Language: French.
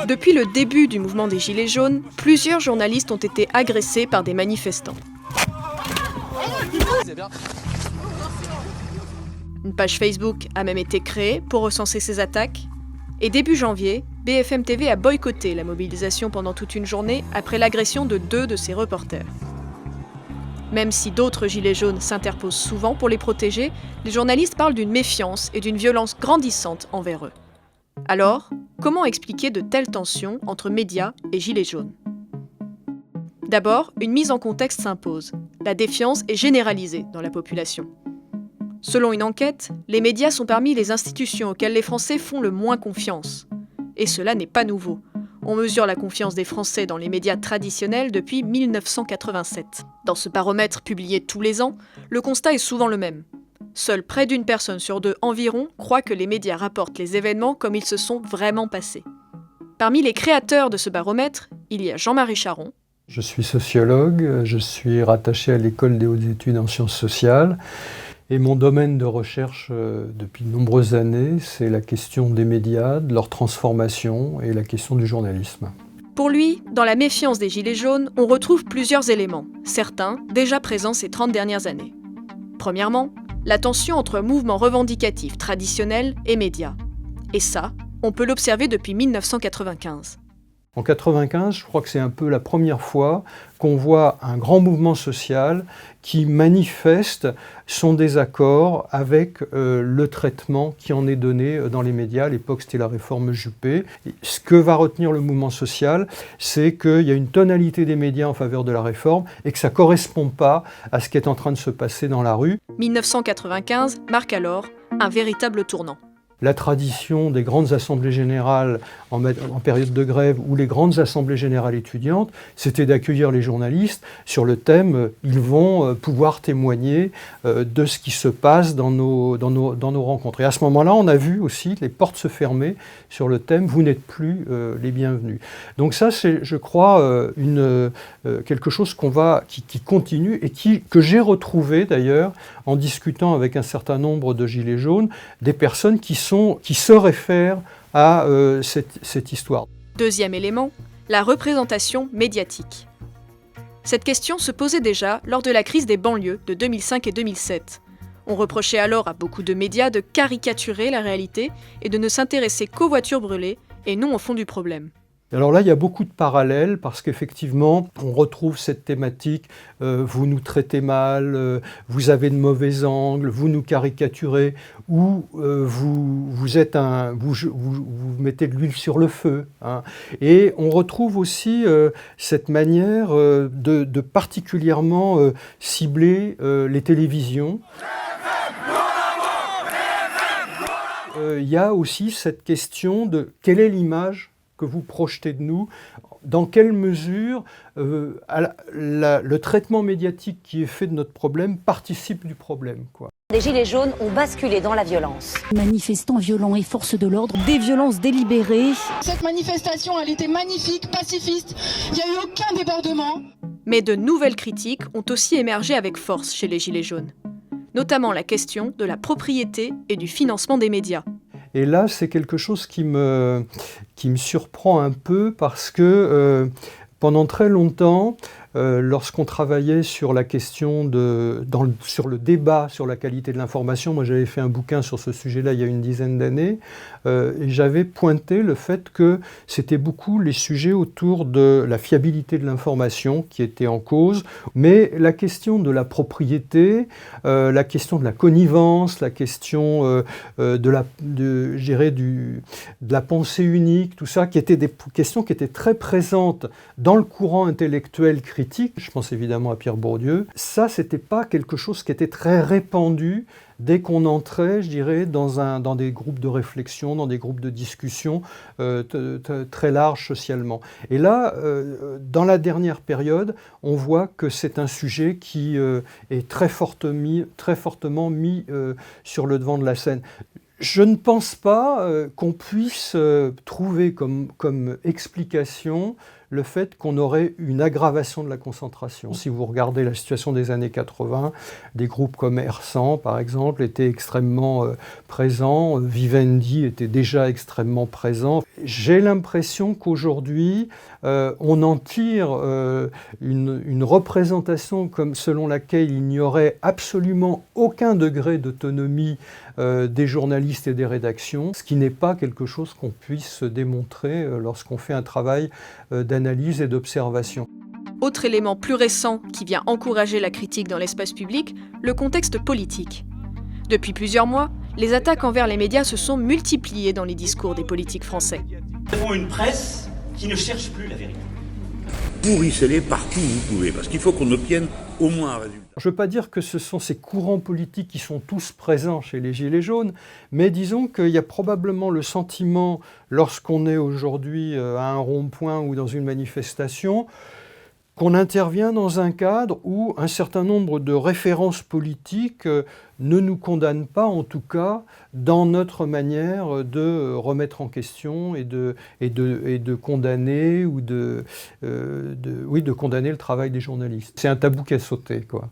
Depuis le début du mouvement des Gilets jaunes, plusieurs journalistes ont été agressés par des manifestants. Une page Facebook a même été créée pour recenser ces attaques. Et début janvier, BFM TV a boycotté la mobilisation pendant toute une journée après l'agression de 2 de ses reporters. Même si d'autres gilets jaunes s'interposent souvent pour les protéger, les journalistes parlent d'une méfiance et d'une violence grandissante envers eux. Alors, comment expliquer de telles tensions entre médias et gilets jaunes ? D'abord, une mise en contexte s'impose. La défiance est généralisée dans la population. Selon une enquête, les médias sont parmi les institutions auxquelles les Français font le moins confiance. Et cela n'est pas nouveau. On mesure la confiance des Français dans les médias traditionnels depuis 1987. Dans ce baromètre publié tous les ans, le constat est souvent le même. Seule près d'une personne sur 2 environ croit que les médias rapportent les événements comme ils se sont vraiment passés. Parmi les créateurs de ce baromètre, il y a Jean-Marie Charon. Je suis sociologue, je suis rattaché à l'École des hautes études en sciences sociales. Et mon domaine de recherche depuis de nombreuses années, c'est la question des médias, de leur transformation et la question du journalisme. Pour lui, dans la méfiance des Gilets jaunes, on retrouve plusieurs éléments, certains déjà présents ces 30 dernières années. Premièrement, la tension entre mouvements revendicatifs traditionnels et médias. Et ça, on peut l'observer depuis 1995. En 1995, je crois que c'est un peu la première fois qu'on voit un grand mouvement social qui manifeste son désaccord avec le traitement qui en est donné dans les médias. À l'époque, c'était la réforme Juppé. Et ce que va retenir le mouvement social, c'est qu'il y a une tonalité des médias en faveur de la réforme et que ça ne correspond pas à ce qui est en train de se passer dans la rue. 1995 marque alors un véritable tournant. La tradition des grandes assemblées générales en période de grève ou les grandes assemblées générales étudiantes, c'était d'accueillir les journalistes sur le thème « ils vont pouvoir témoigner de ce qui se passe dans nos rencontres ». Et à ce moment-là, on a vu aussi les portes se fermer sur le thème « vous n'êtes plus les bienvenus ». Donc ça, c'est, je crois, quelque chose qui continue et que j'ai retrouvé d'ailleurs en discutant avec un certain nombre de gilets jaunes, des personnes qui se réfèrent à cette histoire. Deuxième élément, la représentation médiatique. Cette question se posait déjà lors de la crise des banlieues de 2005 et 2007. On reprochait alors à beaucoup de médias de caricaturer la réalité et de ne s'intéresser qu'aux voitures brûlées et non au fond du problème. Alors là, il y a beaucoup de parallèles parce qu'effectivement, on retrouve cette thématique vous nous traitez mal, vous avez de mauvais angles, vous nous caricaturez, ou vous mettez de l'huile sur le feu. Hein. Et on retrouve aussi cette manière de particulièrement cibler les télévisions. Il y a aussi cette question de quelle est l'image que vous projetez de nous, dans quelle mesure le traitement médiatique qui est fait de notre problème participe du problème, quoi. Les Gilets jaunes ont basculé dans la violence. Manifestants violents et forces de l'ordre, des violences délibérées. Cette manifestation, elle était magnifique, pacifiste, il n'y a eu aucun débordement. Mais de nouvelles critiques ont aussi émergé avec force chez les Gilets jaunes. Notamment la question de la propriété et du financement des médias. Et là, c'est quelque chose qui me surprend un peu parce que pendant très longtemps, lorsqu'on travaillait sur la question sur le débat sur la qualité de l'information, moi j'avais fait un bouquin sur ce sujet-là il y a une dizaine d'années, et j'avais pointé le fait que c'était beaucoup les sujets autour de la fiabilité de l'information qui étaient en cause, mais la question de la propriété, la question de la connivence, la question de la pensée unique, tout ça, qui étaient des questions qui étaient très présentes dans le courant intellectuel critique. Je pense évidemment à Pierre Bourdieu. Ça, c'était pas quelque chose qui était très répandu dès qu'on entrait, je dirais, dans des groupes de réflexion, dans des groupes de discussion très larges socialement. Et là, dans la dernière période, on voit que c'est un sujet qui est très fortement mis sur le devant de la scène. Je ne pense pas qu'on puisse trouver comme explication le fait qu'on aurait une aggravation de la concentration. Si vous regardez la situation des années 80, des groupes comme R100 par exemple étaient extrêmement présents, Vivendi était déjà extrêmement présent. J'ai l'impression qu'aujourd'hui on en tire une représentation comme selon laquelle il n'y aurait absolument aucun degré d'autonomie des journalistes et des rédactions, ce qui n'est pas quelque chose qu'on puisse démontrer lorsqu'on fait un travail d'analyse et d'observation. Autre élément plus récent qui vient encourager la critique dans l'espace public, le contexte politique. Depuis plusieurs mois, les attaques envers les médias se sont multipliées dans les discours des politiques français. Nous avons une presse qui ne cherche plus la vérité. Pourrissez-les partout où vous pouvez, parce qu'il faut qu'on obtienne au moins un résultat. Je ne veux pas dire que ce sont ces courants politiques qui sont tous présents chez les Gilets jaunes, mais disons qu'il y a probablement le sentiment, lorsqu'on est aujourd'hui à un rond-point ou dans une manifestation, qu'on intervient dans un cadre où un certain nombre de références politiques ne nous condamnent pas, en tout cas, dans notre manière de remettre en question et de condamner ou de condamner le travail des journalistes. C'est un tabou qui a sauté, quoi.